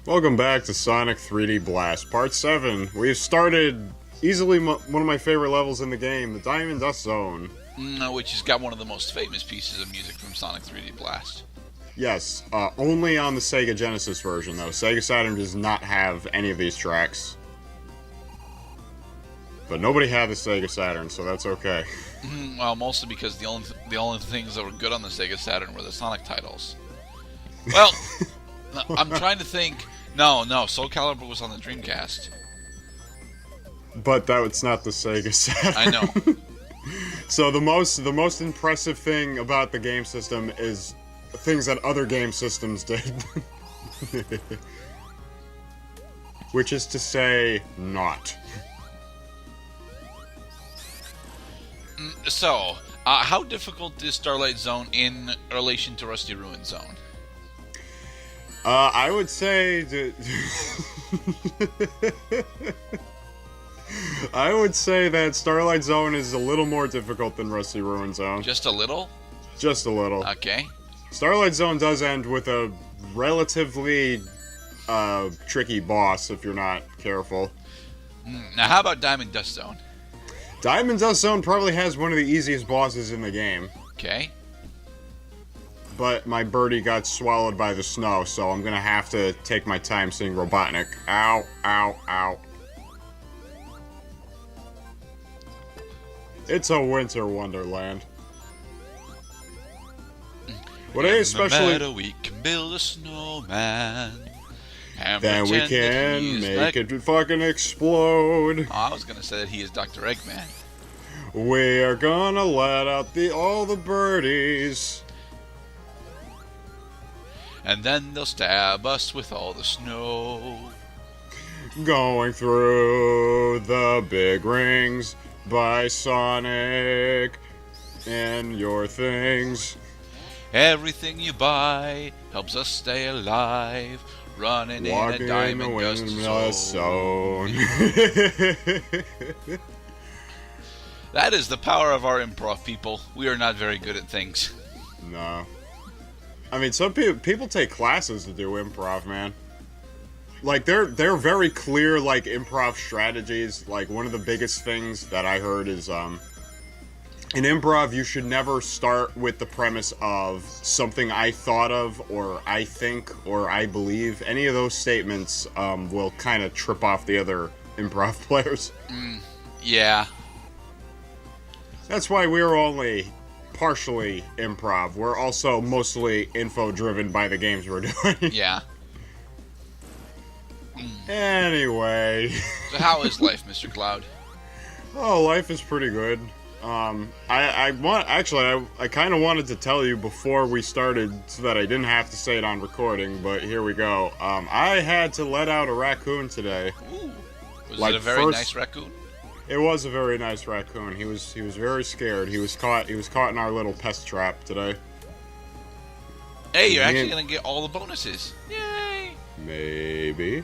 Welcome back to Sonic 3D Blast, Part 7. We've started easily one of my favorite levels in the game, the Diamond Dust Zone. Which has got one of the most famous pieces of music from Sonic 3D Blast. Yes, only on the Sega Genesis version, though. Sega Saturn does not have any of these tracks. But nobody had the Sega Saturn, so that's okay. Well, mostly because the only things that were good on the Sega Saturn were the Sonic titles. Well, I'm trying to think. No, Soul Calibur was on the Dreamcast. But that's not the Sega Saturn. I know. So the most impressive thing about the game system is things that other game systems did. Which is to say, not. So, how difficult is Starlight Zone in relation to Rusty Ruin Zone? I would say I would say that Starlight Zone is a little more difficult than Rusty Ruin Zone. Just a little? Just a little. Okay. Starlight Zone does end with a relatively tricky boss if you're not careful. Now, how about Diamond Dust Zone? Diamond Dust Zone probably has one of the easiest bosses in the game. Okay. But my birdie got swallowed by the snow, so I'm gonna have to take my time seeing Robotnik. Ow, ow, ow. It's a winter wonderland. What I especially... In the meadow we can build a snowman. And then we can make it fucking explode. Oh, I was gonna say that he is Dr. Eggman. We are gonna let out all the birdies. And then they'll stab us with all the snow. Going through the big rings by Sonic and your things. Everything you buy helps us stay alive. Running Walking in a diamond dust zone. That is the power of our improv, people. We are not very good at things. No. I mean, some people take classes to do improv, man. Like, they're very clear, like, improv strategies. Like, one of the biggest things that I heard is, in improv, you should never start with the premise of something I thought of, or I think, or I believe. Any of those statements, will kind of trip off the other improv players. Yeah. That's why we're only partially improv. We're also mostly info-driven by the games we're doing. Yeah. Anyway. So how is life, Mr. Cloud? Oh, life is pretty good. I kind of wanted to tell you before we started so that I didn't have to say it on recording, but here we go. I had to let out a raccoon today. Ooh. Was it a very nice raccoon? It was a very nice raccoon. He was very scared. He was caught in our little pest trap today. Hey, you're actually gonna get all the bonuses. Yay! Maybe.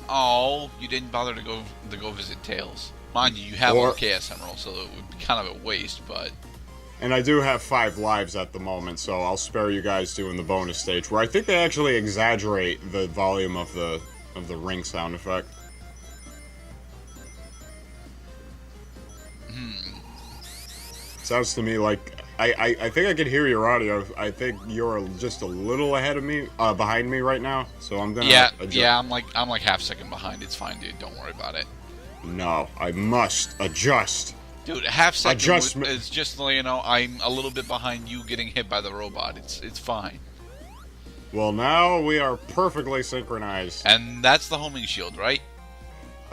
Oh, you didn't bother to go visit Tails. Mind you, you have all Chaos Emeralds, so it would be kind of a waste, but... And I do have 5 lives at the moment, so I'll spare you guys doing the bonus stage, where I think they actually exaggerate the volume of the ring sound effect. Sounds to me like... I think I can hear your audio. I think you're just a little ahead of me, behind me right now, so I'm gonna adjust. Yeah, I'm like half a second behind. It's fine, dude. Don't worry about it. No, I must adjust. Dude, half second is just, you know, I'm a little bit behind you getting hit by the robot. It's fine. Well, now we are perfectly synchronized. And that's the homing shield, right?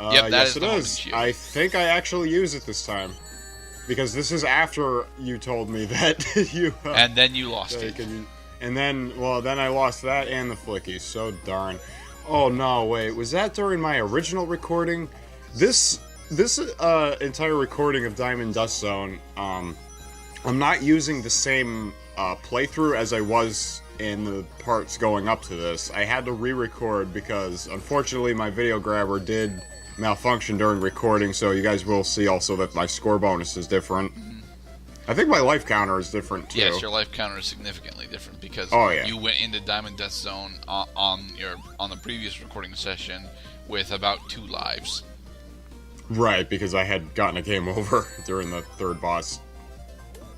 Yep, yes, it is. I think I actually use it this time. Because this is after you told me that you... and then you lost it. And then, well, then I lost that and the Flickies. So darn. Oh, no, wait. Was that during my original recording? This entire recording of Diamond Dust Zone, I'm not using the same playthrough as I was in the parts going up to this. I had to re-record because, unfortunately, my video grabber did malfunction during recording, so you guys will see also that my score bonus is different. I think my life counter is different too. Yes, your life counter is significantly different because you went into Diamond Death Zone on the previous recording session with about 2 lives. Right, because I had gotten a game over during the 3rd boss.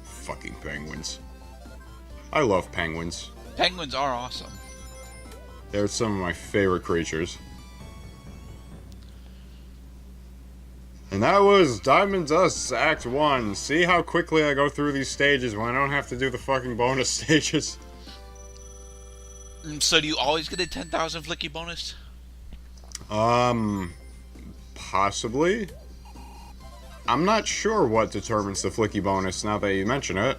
Fucking penguins. I love penguins. Penguins are awesome. They're some of my favorite creatures. And that was Diamond Dust Act 1. See how quickly I go through these stages when I don't have to do the fucking bonus stages. So do you always get a 10,000 Flicky bonus? Possibly. I'm not sure what determines the Flicky bonus now that you mention it.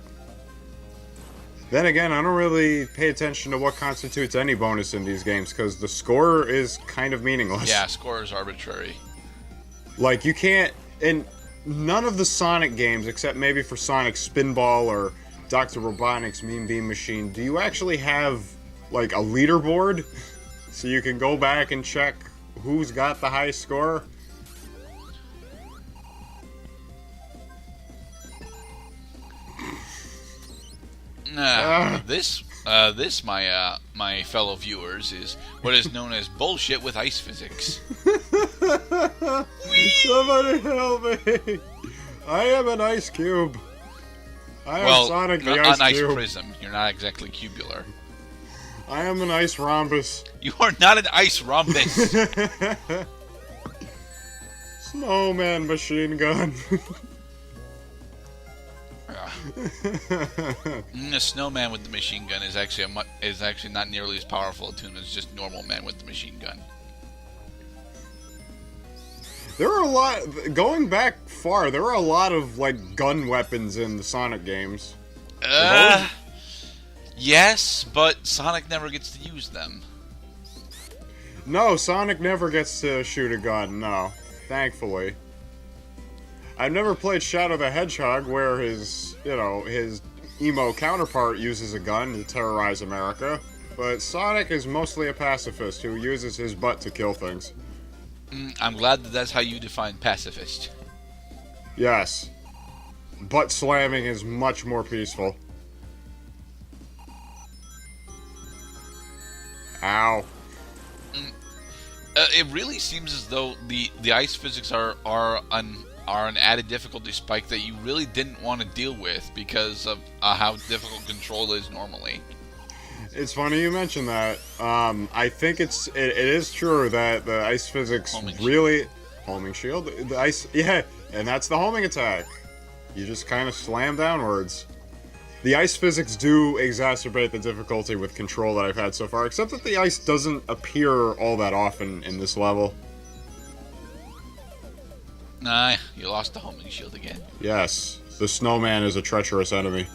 Then again, I don't really pay attention to what constitutes any bonus in these games, because the score is kind of meaningless. Yeah, score is arbitrary. Like, you can't... In none of the Sonic games, except maybe for Sonic Spinball or Dr. Robotnik's Mean Beam Machine, do you actually have, like, a leaderboard? So you can go back and check who's got the high score? This, my fellow viewers, is what is known as bullshit with ice physics. Somebody help me! I am an ice cube. I am Sonic the Ice an Cube. ice prism. You're not exactly cubular. I am an ice rhombus. You are not an ice rhombus. Snowman machine gun. The snowman with the machine gun is actually not nearly as powerful a tune as just normal man with the machine gun. There are a lot, going back far, there are a lot of, like, gun weapons in the Sonic games. Yes, but Sonic never gets to use them. No, Sonic never gets to shoot a gun, no. Thankfully. I've never played Shadow the Hedgehog, where his emo counterpart uses a gun to terrorize America. But Sonic is mostly a pacifist who uses his butt to kill things. I'm glad that's how you define pacifist. Yes. Butt slamming is much more peaceful. Ow. It really seems as though the ice physics are an added difficulty spike that you really didn't want to deal with because of how difficult control is normally. It's funny you mention that. I think it is true that the ice physics homing shield. The ice, and that's the homing attack. You just kind of slam downwards. The ice physics do exacerbate the difficulty with control that I've had so far, except that the ice doesn't appear all that often in this level. Nah, you lost the homing shield again. Yes, the snowman is a treacherous enemy.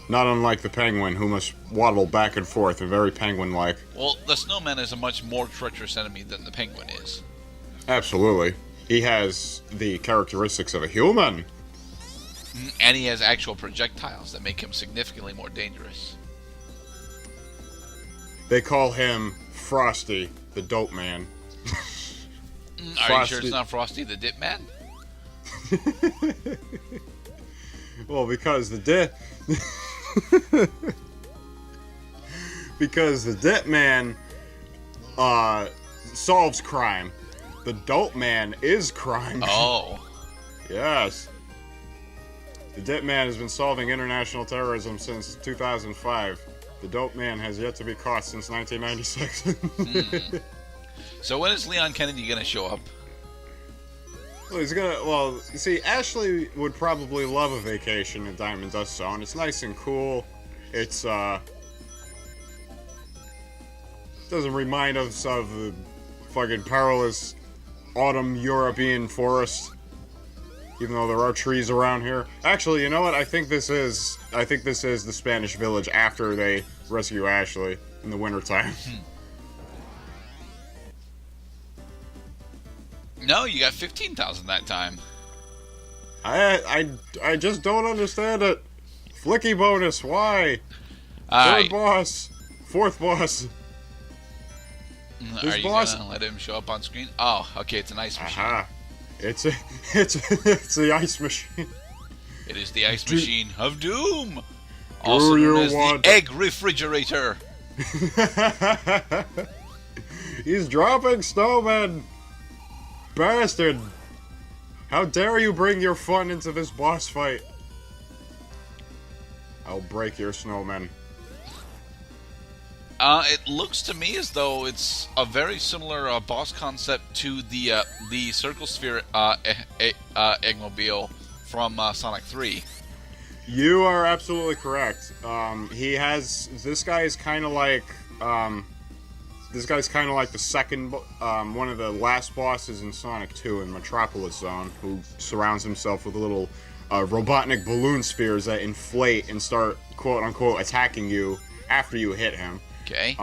Not unlike the penguin, who must waddle back and forth and very penguin-like. Well, the snowman is a much more treacherous enemy than the penguin is. Absolutely. He has the characteristics of a human. And he has actual projectiles that make him significantly more dangerous. They call him Frosty, the dope man. Are you sure it's not Frosty the Dip Man? Well, because the Dip Man solves crime. The dope man is crime. Oh. Yes. The Dip Man has been solving international terrorism since 2005. The dope man has yet to be caught since 1996. So when is Leon Kennedy gonna show up? Well, you see, Ashley would probably love a vacation in Diamond Dust Zone. It's nice and cool. It's, doesn't remind us of the fucking perilous autumn European forest. Even though there are trees around here. Actually, you know what? I think this is the Spanish village after they rescue Ashley in the wintertime. No, you got 15,000 that time. I just don't understand it. Flicky bonus, why? Third boss. Fourth boss. Are you gonna let him show up on screen? Oh, okay, it's an ice machine. Aha. It's the ice machine. It is the ice machine of doom, Do also you known as want the egg refrigerator. He's dropping snowmen! Bastard! How dare you bring your fun into this boss fight? I'll break your snowmen. It looks to me as though it's a very similar boss concept to the Circle Sphere Eggmobile from Sonic 3. You are absolutely correct. This guy is kind of like the second, one of the last bosses in Sonic 2 in Metropolis Zone, who surrounds himself with little Robotnik balloon spheres that inflate and start quote unquote attacking you after you hit him. Okay.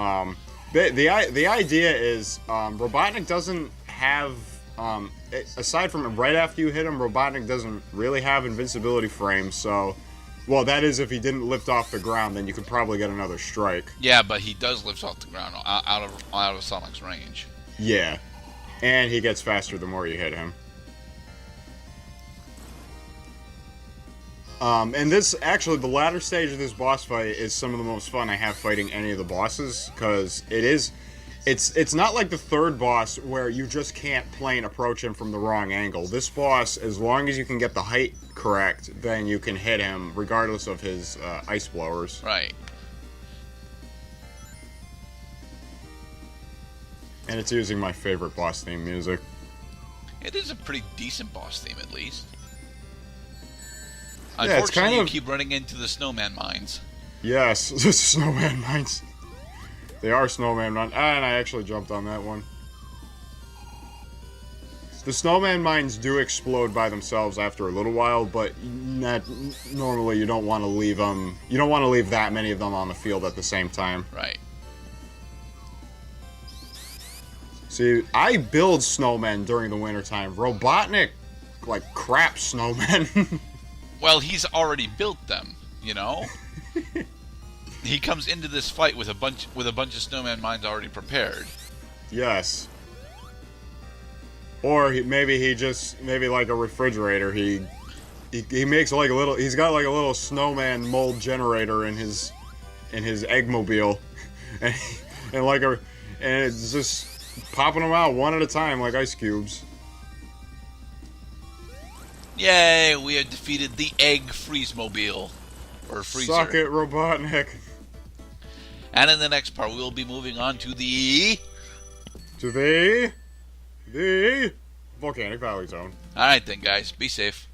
The idea is Robotnik doesn't have aside from right after you hit him, Robotnik doesn't really have invincibility frames. So, well, that is if he didn't lift off the ground, then you could probably get another strike. Yeah, but he does lift off the ground out of Sonic's range. Yeah, and he gets faster the more you hit him. And this, actually, the latter stage of this boss fight is some of the most fun I have fighting any of the bosses, because it's not like the third boss where you just can't plain approach him from the wrong angle. This boss, as long as you can get the height correct, then you can hit him regardless of his ice blowers. Right. And it's using my favorite boss theme music. It is a pretty decent boss theme, at least. Yeah, it's Unfortunately, kind of... you keep running into the snowman mines. Yes, the snowman mines. They are snowman mines. And I actually jumped on that one. The snowman mines do explode by themselves after a little while, but normally you don't want to leave them. You don't want to leave that many of them on the field at the same time. Right. See, I build snowmen during the wintertime. Robotnik, like, crap snowmen. Well, he's already built them, you know? He comes into this fight with a bunch of snowman mines already prepared. Yes. Or maybe like a refrigerator. He makes like a little. He's got like a little snowman mold generator in his eggmobile, and it's just popping them out one at a time like ice cubes. Yay! We have defeated the egg freeze-mobile. Or freezer. Suck it, Robotnik. And in the next part, we will be moving on to the The Volcanic Valley Zone. Alright then, guys. Be safe.